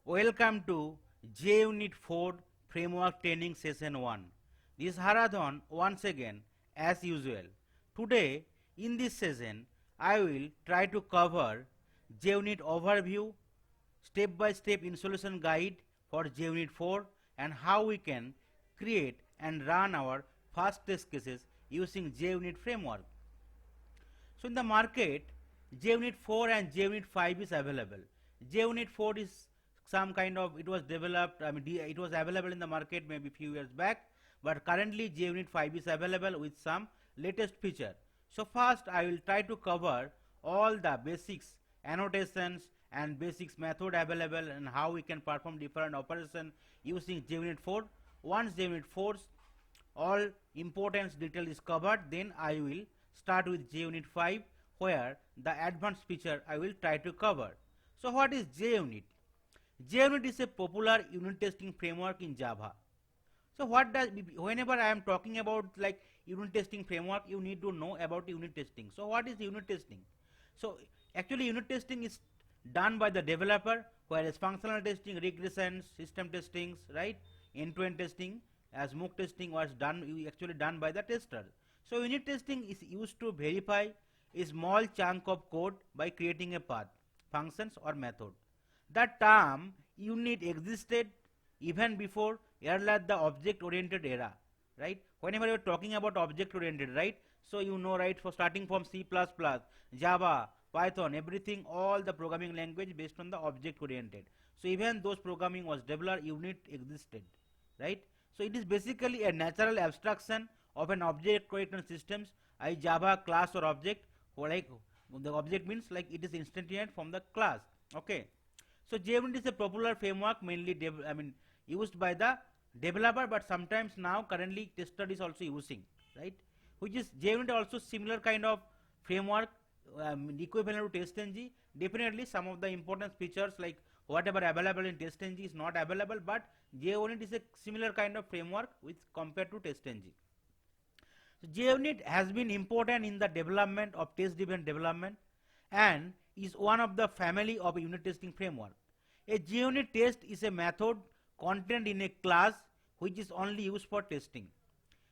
Welcome to JUnit 4 Framework Training Session 1. This is Haradhan once again as usual. Today in this session I will try to cover JUnit overview, step by step installation guide for JUnit 4 and how we can create and run our fast test cases using JUnit framework. So in the market, JUnit 4 and JUnit 5 is available. JUnit 4 is some kind of, it was developed, it was available in the market maybe few years back, but currently JUnit 5 is available with some latest feature. So first I will try to cover all the basics, annotations and basics method available and how we can perform different operation using JUnit 4. Once JUnit 4's all importance detail is covered, then I will start with JUnit 5 where the advanced feature I will try to cover. So what is JUnit? JUnit is a popular unit testing framework in Java. So what does, whenever I am talking about like unit testing framework, you need to know about unit testing. So what is unit testing? So actually unit testing is done by the developer, whereas functional testing, regressions, system testings, right, end-to-end testing as mock testing was actually done by the tester. So unit testing is used to verify a small chunk of code by creating a path, functions or method. The term unit existed even before earlier the object-oriented era, right? Whenever you're talking about object-oriented, right? So you know, right, for starting from C++, Java, Python, everything, all the programming language based on the object-oriented. So even those programming was developed, unit existed, right? So it is basically a natural abstraction of an object-oriented systems, a Java class or object, or like the object means like it is instantiated from the class. Okay. So JUnit is a popular framework mainly used by the developer, but sometimes now currently tester is also using, right? Which is JUnit also similar kind of framework, equivalent to TestNG. Definitely some of the important features like whatever available in TestNG is not available, but JUnit is a similar kind of framework with compared to TestNG. So JUnit has been important in the development of test-driven development and is one of the family of unit testing framework. A JUnit test is a method contained in a class which is only used for testing.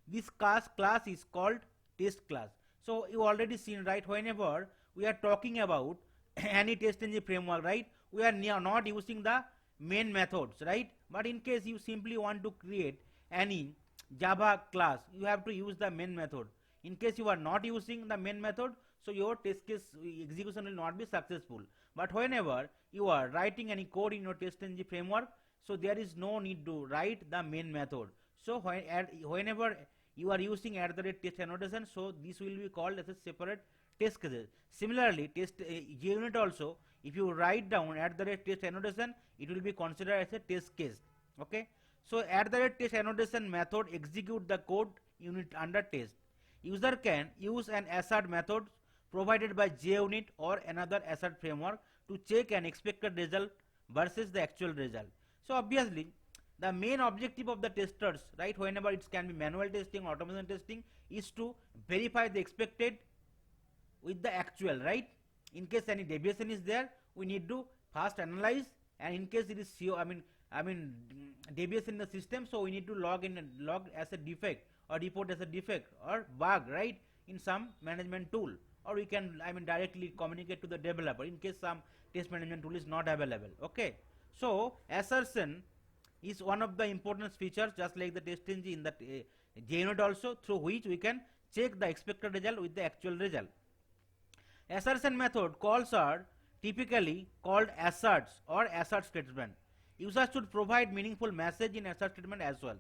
This class is called test class. So you already seen, right, whenever we are talking about any test engine framework, right, we are not using the main methods, right, but in case you simply want to create any Java class, you have to use the main method. In case you are not using the main method, so your test case execution will not be successful. But whenever you are writing any code in your TestNG framework, so there is no need to write the main method. So whenever you are using @test annotation, so this will be called as a separate test cases. Similarly, JUnit also, if you write down @test annotation, it will be considered as a test case. Okay. So @test annotation method execute the code unit under test. User can use an assert method provided by JUnit or another assert framework to check an expected result versus the actual result. So obviously the main objective of the testers, right, whenever it can be manual testing, automation testing, is to verify the expected with the actual, right? In case any deviation is there, we need to first analyze, and in case it is deviation in the system, so we need to log as a defect or report as a defect or bug, right, in some management tool, or we can directly communicate to the developer in case some test management tool is not available. Okay. So assertion is one of the important features, just like the TestNG in the JUnit also, through which we can check the expected result with the actual result. Assertion method calls are typically called asserts or assert statement. Users should provide meaningful message in assert statement as well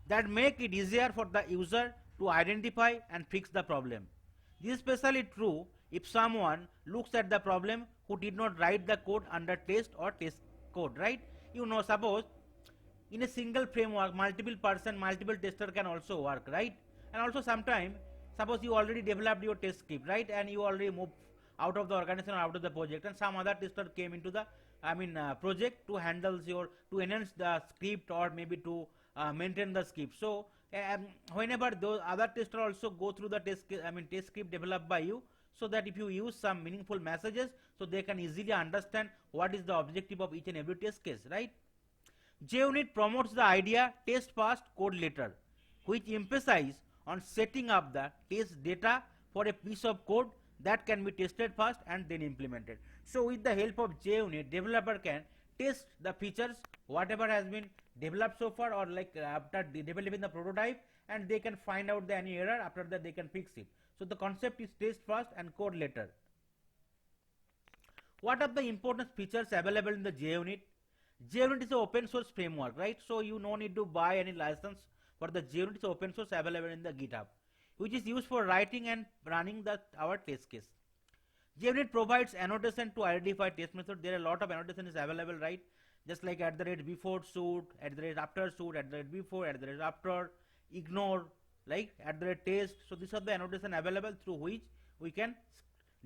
that make it easier for the user to identify and fix the problem. This is especially true if someone looks at the problem who did not write the code under test or test code, right? You know, suppose in a single framework, multiple tester can also work, right? And also sometimes, suppose you already developed your test script, right? And you already moved out of the organization or out of the project, and some other tester came into the project to handle to enhance the script or maybe to maintain the script. So whenever those other tester also go through the test script developed by you, so that if you use some meaningful messages, so they can easily understand what is the objective of each and every test case, right? JUnit promotes the idea test first, code later, which emphasizes on setting up the test data for a piece of code that can be tested first and then implemented. So with the help of JUnit, developer can test the features whatever has been developed so far, or like after developing the prototype, and they can find out any error. After that they can fix it. So the concept is test first and code later. What are the important features available in the JUnit? JUnit is an open source framework, right? So you no need to buy any license for the JUnit. Is open source, available in the GitHub, which is used for writing and running our test case. JUnit provides annotation to identify test method. There are a lot of annotations available, right? Just like @before shoot, @after shoot, @before, @after, ignore, like @test. So these are the annotation available through which we can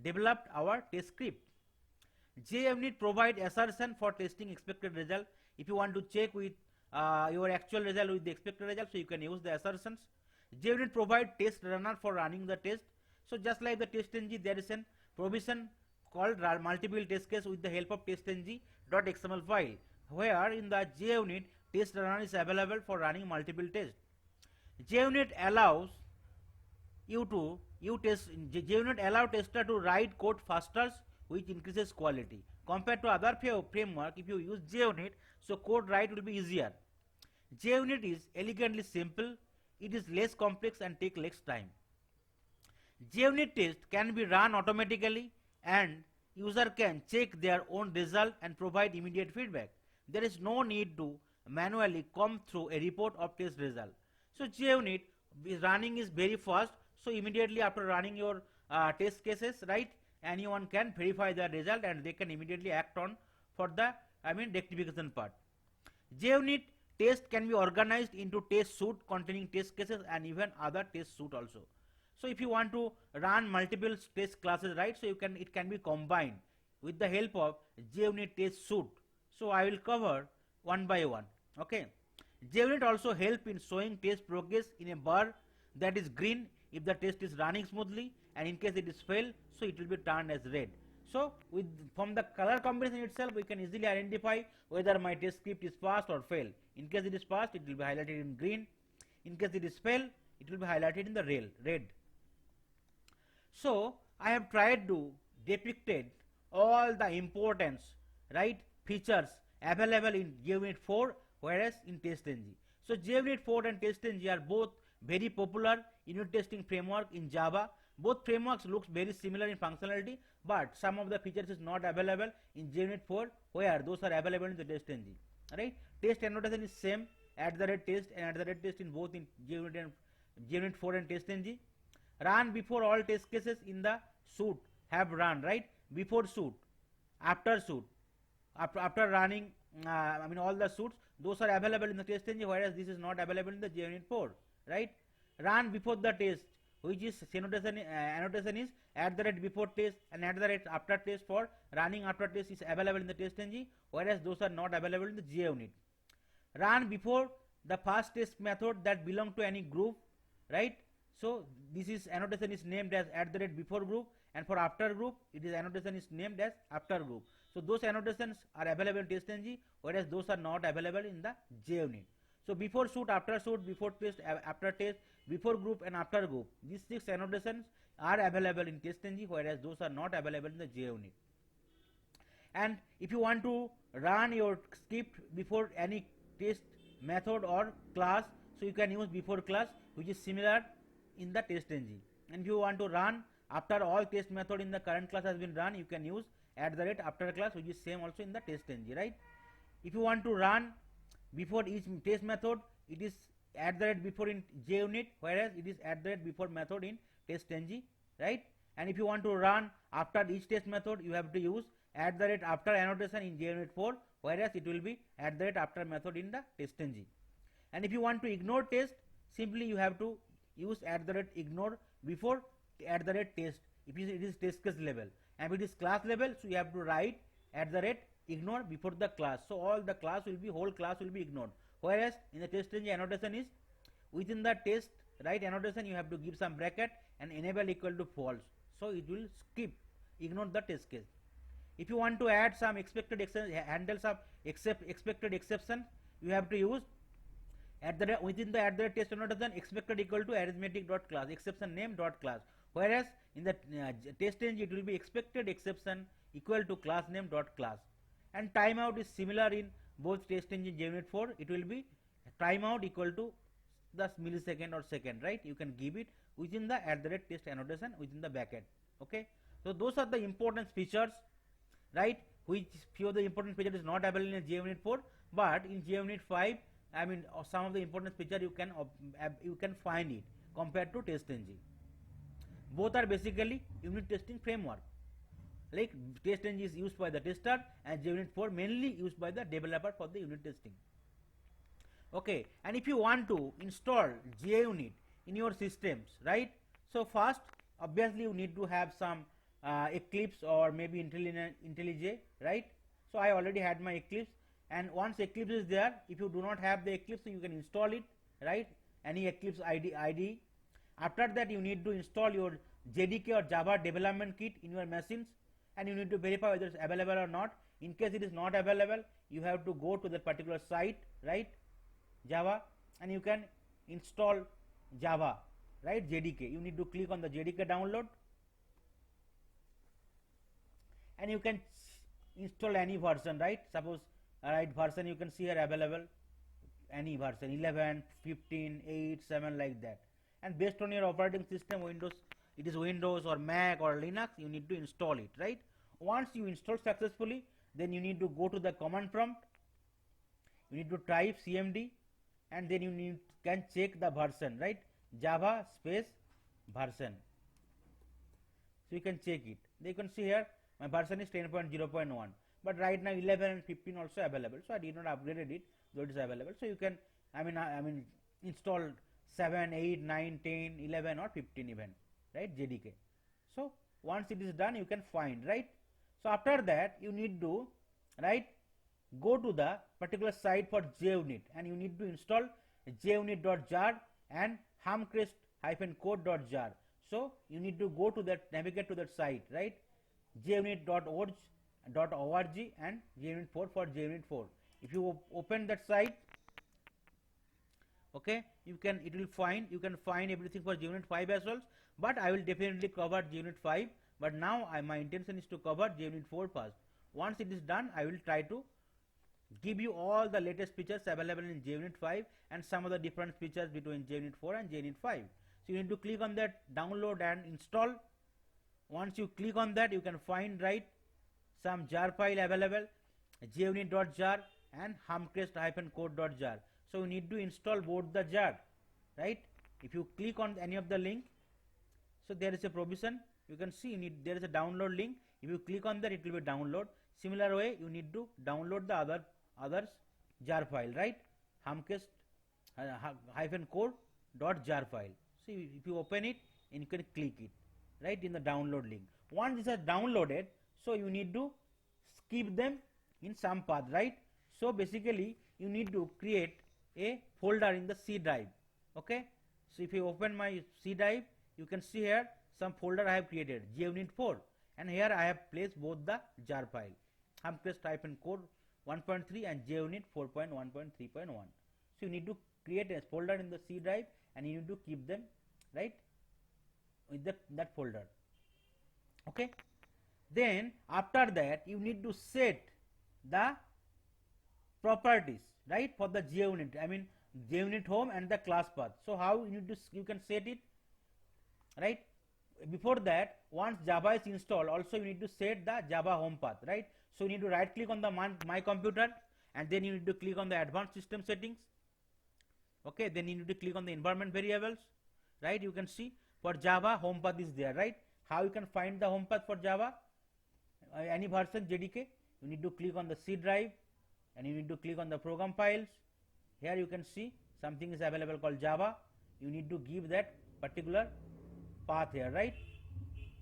develop our test script. JUnit provide assertion for testing expected result. If you want to check with your actual result with the expected result, so you can use the assertions. JUnit provide test runner for running the test. So just like the TestNG, there is an provision called multiple test case with the help of testng.xml file, where in the JUnit test runner is available for running multiple tests. JUnit allows JUnit allow tester to write code faster, which increases quality. Compared to other framework, if you use JUnit, so code write will be easier. JUnit is elegantly simple, it is less complex and take less time. JUnit test can be run automatically and user can check their own result and provide immediate feedback. There is no need to manually comb through a report of test result. So JUnit running is very fast, so immediately after running your test cases, right, anyone can verify the result and they can immediately act on for the rectification part. JUnit test can be organized into test suite containing test cases and even other test suite also. So if you want to run multiple test classes, right, so it can be combined with the help of JUnit test suite. So I will cover one by one. Okay. JUnit also help in showing test progress in a bar that is green if the test is running smoothly, and in case it is fail, so it will be turned as red. So from the color combination itself, we can easily identify whether my test script is passed or fail. In case it is passed, it will be highlighted in green. In case it is fail, it will be highlighted in the red. So I have tried to depicted all the importance, right, features available in JUnit 4, whereas in TestNG. So JUnit 4 and TestNG are both very popular unit testing framework in Java. Both frameworks looks very similar in functionality, but some of the features is not available in JUnit 4, where those are available in the TestNG. Right? Test annotation is same, @test and @test in both in JUnit 4 and TestNG. Run before all test cases in the suite have run, right? Before suite, after suite, after running, all the suites, those are available in the TestNG, whereas this is not available in the JUnit 4, right? Run before the test, which is annotation is @before test and @after test for running after test is available in the TestNG, whereas those are not available in the JUnit. Run before the first test method that belong to any group, right? So this is annotation is named as @before group, and for after group it is annotation is named as after group. So those annotations are available in TestNG, whereas those are not available in the JUnit. So before shoot, after shoot, before test, after test, before group and after group, these 6 annotations are available in TestNG, whereas those are not available in the JUnit. And if you want to run your script before any test method or class, so you can use before class, which is similar in the TestNG. And if you want to run after all test method in the current class has been run, you can use @after class, which is same also in the TestNG, right? If you want to run before each test method, it is @before in JUnit, whereas it is @before method in TestNG, right? And if you want to run after each test method, you have to use @after annotation in JUnit 4, whereas it will be @after method in the TestNG. And if you want to ignore test, simply you have to use @ignore before @test if it is test case level, and if it is class level, so you have to write @ignore before the class. So all the class will be, whole class will be ignored, whereas in the TestNG annotation is within the test, right, annotation you have to give some bracket and enable equal to false. so it will skip, ignore the test case. If you want to add some handle some expected exception, you have to use within the test annotation expected equal to arithmetic dot class exception name dot class, whereas in the test range it will be expected exception equal to class name dot class. And timeout is similar in both test range in JUnit 4. It will be timeout equal to the millisecond or second, right? You can give it within the test annotation within the bracket. Okay, so those are the important features, right? Which few of the important features is not available in JUnit 4, but in JUnit 5, I mean some of the important feature you can find it compared to TestNG. Both are basically unit testing framework. Like TestNG is used by the tester and JUnit 4 mainly used by the developer for the unit testing. Okay, and if you want to install JUnit in your systems, right? So first, obviously you need to have some Eclipse or maybe IntelliJ, right? So I already had my Eclipse, and once Eclipse is there, if you do not have the Eclipse, you can install it, right? Any Eclipse IDE. After that, you need to install your JDK or Java development kit in your machines, and you need to verify whether it's available or not. In case it is not available, you have to go to that particular site, right? Java, and you can install Java, right? JDK. You need to click on the JDK download, and you can install any version, right? Suppose version you can see here available, any version 11, 15, 8, 7 like that. And based on your operating system, it is Windows or Mac or Linux, you need to install it, right? Once you install successfully, then you need to go to the command prompt. You need to type cmd, and then you can check the version, right? Java space version. So you can check it. You can see here my version is 10.0.1, but right now 11 and 15 also available. So I did not upgraded it, though it is available. So you can I mean install 7, 8, 9, 10, 11 or 15 even, right? JDK. So once it is done, you can find, right? So after that, you need to, right, go to the particular site for JUnit, and you need to install junit.jar and hamcrest-code.jar. So you need to go to that, navigate to that site, right? junit.org and JUnit 4 for JUnit 4. If you open that site, okay, you can find everything for JUnit 5 as well, but I will definitely cover JUnit 5. But now my intention is to cover JUnit 4 first. Once it is done, I will try to give you all the latest features available in JUnit 5 and some of the different features between JUnit 4 and JUnit 5. So you need to click on that download and install. Once you click on that, you can find, right, some jar file available, junit.jar and hamcrest-code.jar. So you need to install both the jar, right? If you click on any of the link, so there is a provision. You can see there is a download link. If you click on that, it will be download. Similar way, you need to download the others jar file, right? hamcrest-code.jar file. So if you open it, and you can click it, right, in the download link. Once this is downloaded, so you need to skip them in some path, right? So basically, you need to create a folder in the C drive. Okay, so if you open my C drive, you can see here some folder I have created, JUnit 4, and here I have placed both the jar file, hamcrest-code 1.3 and JUnit 4.1.3.1. So you need to create a folder in the C drive, and you need to keep them, right, with that folder. Okay, then after that, you need to set the properties, right, for the JUnit, I mean JUnit home and the class path. So how you can set it, right? Before that, once Java is installed, also you need to set the Java home path, right? So you need to right click on the my computer, and then you need to click on the advanced system settings. Okay, then you need to click on the environment variables, right? You can see for Java home path is there, right? How you can find the home path for Java, any version JDK, you need to click on the C drive, and you need to click on the program files. Here you can see something is available called Java. You need to give that particular path here, right,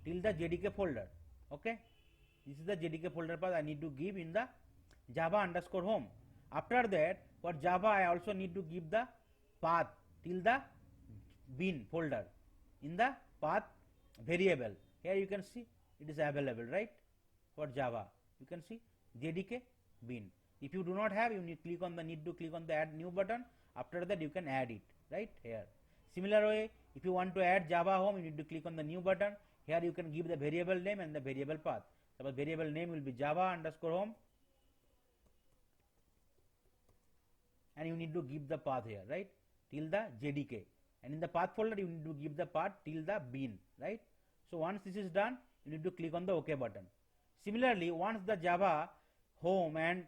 till the JDK folder. Okay, this is the JDK folder path I need to give in the Java_home. After that, for Java I also need to give the path till the bin folder in the path variable. here you can see it is available, right, for Java. You can see JDK bin. If you do not have, you need to click on the add new button. After that you can add it, right, here. Similar way, if you want to add Java home, you need to click on the new button. Here you can give the variable name and the variable path. Suppose variable name will be Java underscore home, and you need to give the path here, right, till the JDK, and in the path folder you need to give the path till the bin, right. So once this is done, you need to click on the OK button. Similarly, once the Java home and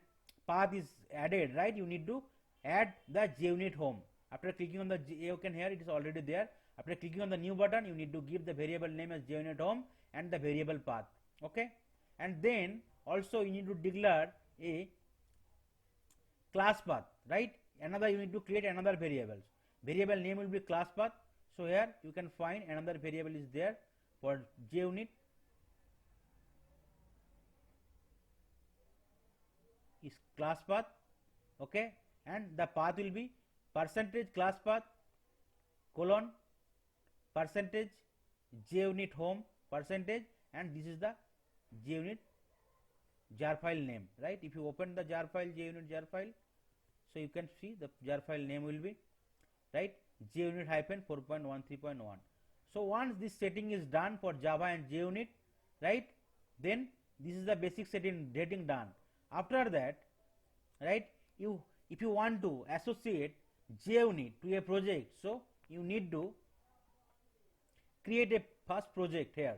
path is added, right, you need to add the JUnit home. After clicking on the JUnit here, it is already there. After clicking on the new button, you need to give the variable name as JUnit home and the variable path, okay. And then also you need to declare a class path, right. Another, you need to create another variables. Variable name will be class path. So here you can find another variable is there for JUnit is class path, okay, and the path will be percentage class path colon percentage JUnit home percentage, and this is the JUnit jar file name, right. If you open the jar file, JUnit jar file, so you can see the jar file name will be, right, JUnit hyphen 4.13.1. So once this setting is done for Java and JUnit, right, then this is the basic setting done. After that, right, if you want to associate JUnit to a project, so you need to create a first project here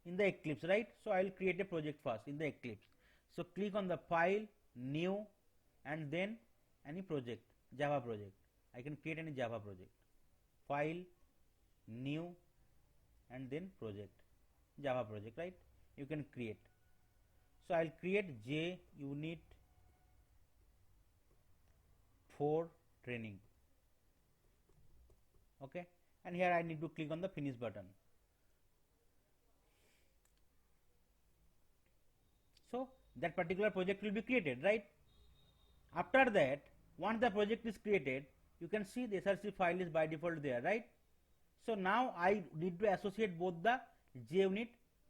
in the Eclipse, right. So I will create a project first in the Eclipse. So click on the file, new, and then any project, Java project. I can create any Java project. File, new, and then project, Java project, right. You can create. So I will create JUnit 4 training, okay, and here I need to click on the finish button. So that particular project will be created, right. After that, once the project is created, you can see the SRC file is by default there, right. So now I need to associate both the JUnit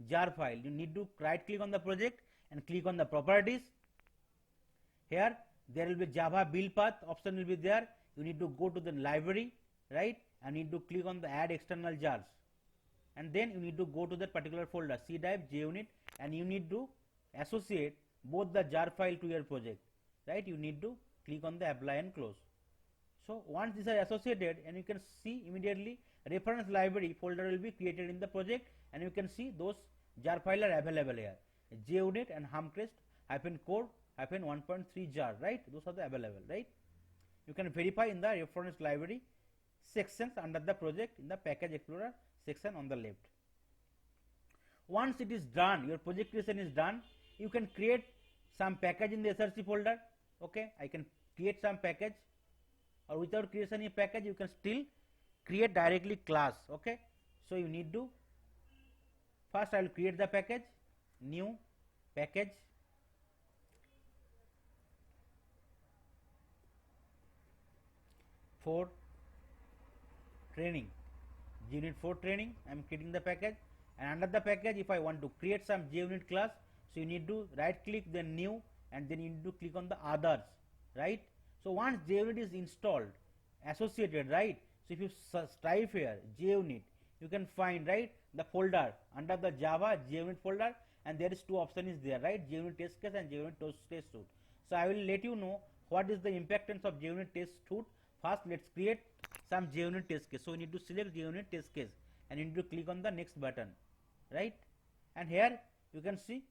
jar file. You need to right click on the project and click on the properties. Here there will be Java build path option will be there. You need to go to the library, right, and need to click on the add external jars, and then you need to go to that particular folder C drive JUnit, and you need to associate both the jar file to your project, right. You need to click on the apply and close. So once these are associated, and you can see immediately reference library folder will be created in the project, and you can see those jar file are available here, JUnit and Humcrest -core -1.3 jar, right. Those are the available, right. You can verify in the reference library sections under the project in the package explorer section on the left. Once it is done, your project creation is done, you can create some package in the SRC folder, okay. I can create some package, or without creation a package you can still create directly class, okay. So you need to first I will create the package, new package, for training, JUnit 4 training. I am creating the package, and under the package if I want to create some JUnit class, so you need to right click, then new, and then you need to click on the others, right. So once JUnit is installed, associated, right, so if you type here JUnit, you can find, right, the folder under the Java JUnit folder, and there is two options is there, right, JUnit test case and JUnit test suite. So I will let you know what is the impactance of JUnit test suite. First let's create some JUnit test case. So we need to select JUnit test case, and you need to click on the next button, right, and here you can see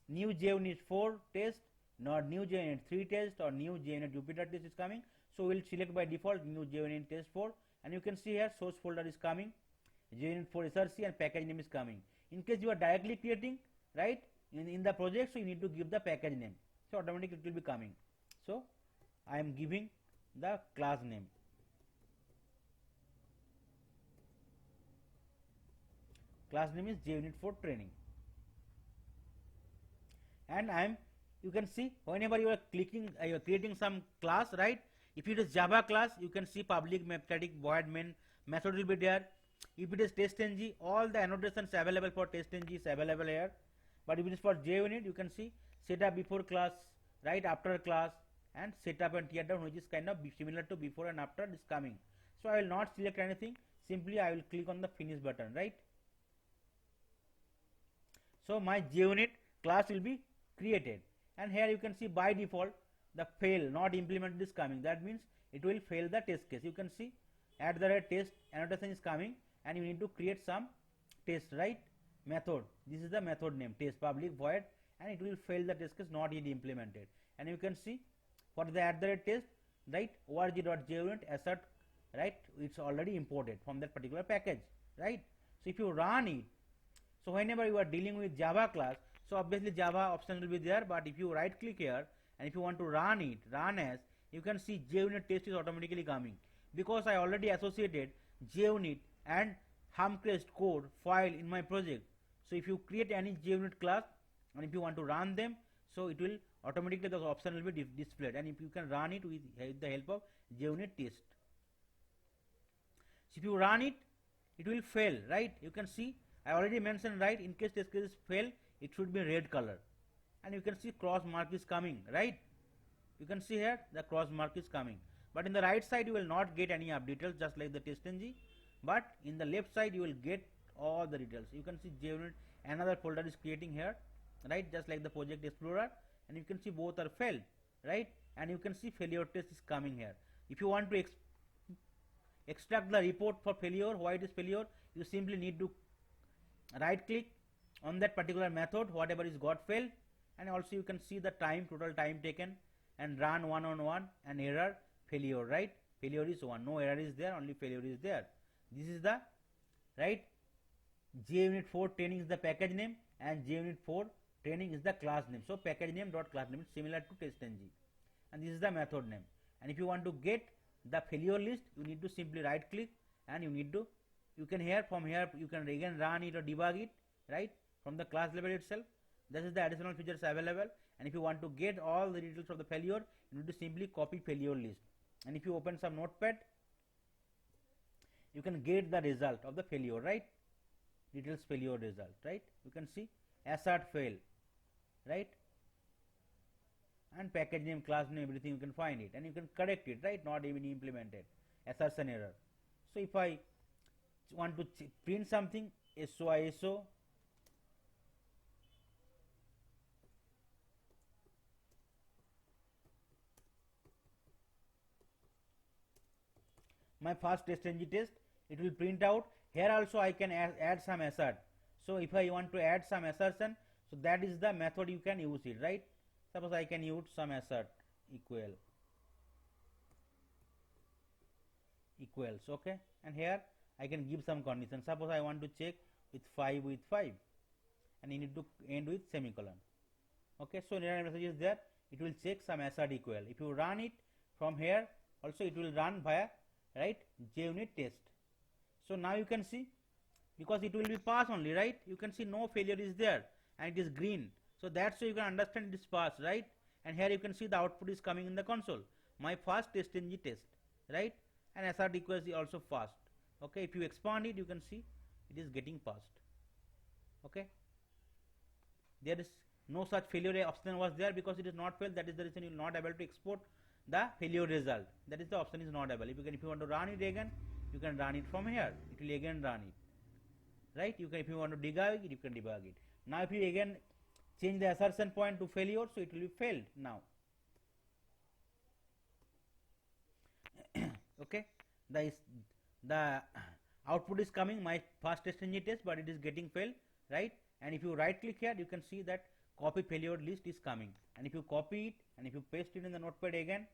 new JUnit 4 test, not new JUnit 3 test or new JUnit Jupyter test is coming. So we will select by default new JUnit test 4, and you can see here source folder is coming, JUnit 4 SRC, and package name is coming. In case you are directly creating, right, in the project, so you need to give the package name, so automatically it will be coming. So I am giving the class name, is JUnit 4 training, and you can see whenever you are clicking, you are creating some class, right. If it is Java class, you can see public static void main method will be there. If it is testng, all the annotations available for testng is available here. But if it is for JUnit, you can see setup before class, right after class, and setup and teardown, which is kind of similar to before and after is coming. So I will not select anything. Simply I will click on the finish button, right? So my JUnit class will be created, and here you can see by default the fail not implemented is coming. That means it will fail the test case. You can see at the rate test annotation is coming, and you need to create some test, right? Method. This is the method name, test public void, and it will fail the test case not yet implemented. And you can see for the at the rate test, right, org.junit assert, right, it's already imported from that particular package, right? So if you run it, so whenever you are dealing with Java class, so obviously Java option will be there, but if you right click here and if you want to run it, run as, you can see JUnit test is automatically coming, because I already associated JUnit and Humcrest code file in my project. So if you create any JUnit class and if you want to run them, so it will automatically, the option will be displayed, and if you can run it with the help of JUnit test. So if you run it, it will fail, right? You can see I already mentioned, right, in case test cases fail, it should be red color, and you can see cross mark is coming, right? You can see here the cross mark is coming, but in the right side you will not get any details, just like the testng, but in the left side you will get all the details. You can see JUnit, another folder is creating here, right, just like the project explorer, and you can see both are failed, right? And you can see failure test is coming here. If you want to extract the report for failure, why it is failure, you simply need to right click on that particular method, whatever is got failed, and also you can see the time, total time taken, and run one on one, and error failure, right? Failure is 1, no error is there, only failure is there. This is the right JUnit 4 training is the package name, and JUnit 4 training is the class name. So package name dot class name is similar to testng, and this is the method name. And if you want to get the failure list, you need to simply right click, and you need to, you can here, from here you can again run it or debug it, right, from the class level itself. This is the additional features available. And if you want to get all the details of the failure, you need to simply copy failure list, and if you open some notepad, you can get the result of the failure, right? Details failure result, right? You can see assert fail, right, and package name, class name, everything you can find it, and you can correct it, right, not even implemented, assertion error. So if I want to print something, SOISO, my first testng test, it will print out. Here also I can add some assert. So if I want to add some assertion, so that is the method you can use it, right? Suppose I can use some assert equals, okay, and here I can give some condition. Suppose I want to check with 5 with 5, and you need to end with semicolon, okay. So error message is there, it will check some assert equal. If you run it from here, also it will run via, right, JUnit test. So now you can see, because it will be pass only, right, you can see no failure is there, and it is green. So that's why you can understand it is pass, right? And here you can see the output is coming in the console, my first testng test, right? And assert equals is also passed, okay. If you expand it, you can see it is getting passed, okay. There is no such failure option was there, because it is not failed. That is the reason you will not able to export the failure result. That is the option is not available. If you want to run it again, you can run it from here, it will again run it, right? You can, if you want to debug it, you can debug it. Now if you again change the assertion point to failure, so it will be failed now. Okay, the output is coming, my first testng test, but it is getting failed, right? And if you right click here, you can see that copy failure list is coming, and if you copy it and if you paste it in the notepad again,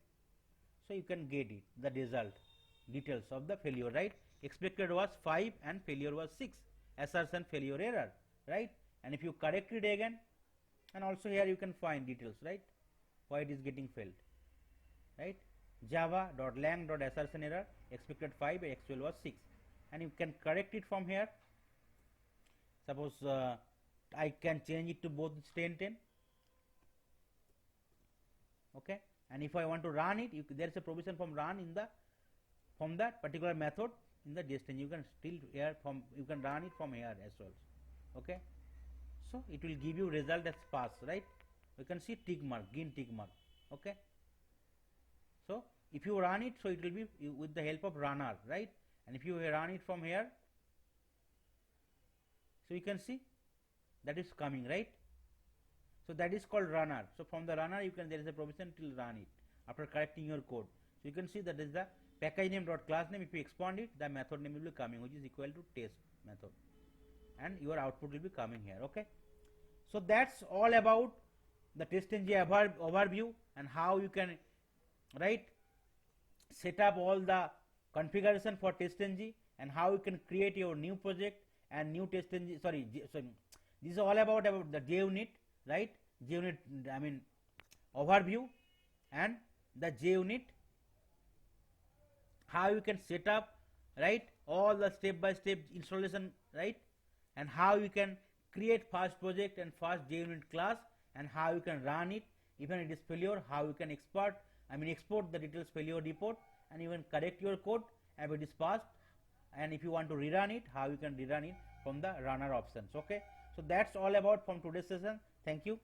so you can get it, the result, details of the failure, right? Expected was 5 and failure was 6, assertion failure error, right? And if you correct it again, and also here you can find details, right, why it is getting failed, right? Java.lang.assertion error, expected 5, actual was 6, and you can correct it from here. Suppose I can change it to both 10 10, okay. And if I want to run it, there is a provision from run in the, from that particular method, in the JSTNG. You can still here from, you can run it from here as well. Okay, so it will give you result as pass, right? You can see tick mark, green tick mark. Okay, so if you run it, so it will be with the help of runner, right? And if you run it from here, so you can see that is coming, right? So that is called runner. So from the runner you can, there is a provision to run it after correcting your code. So you can see that is the package name dot class name. If you expand it, the method name will be coming, which is equal to test method, and your output will be coming here. Okay, so that's all about the TestNG overview and how you can, right, set up all the configuration for TestNG and how you can create your new project and new TestNG. Sorry, this is all about the JUnit, right? JUnit, I mean overview, and the JUnit, how you can set up, right, all the step by step installation, right, and how you can create fast project and fast JUnit class, and how you can run it even it is failure, how you can export the details failure report, and you can correct your code if it is passed, and if you want to rerun it, how you can rerun it from the runner options. Okay, so that's all about from today's session. Thank you.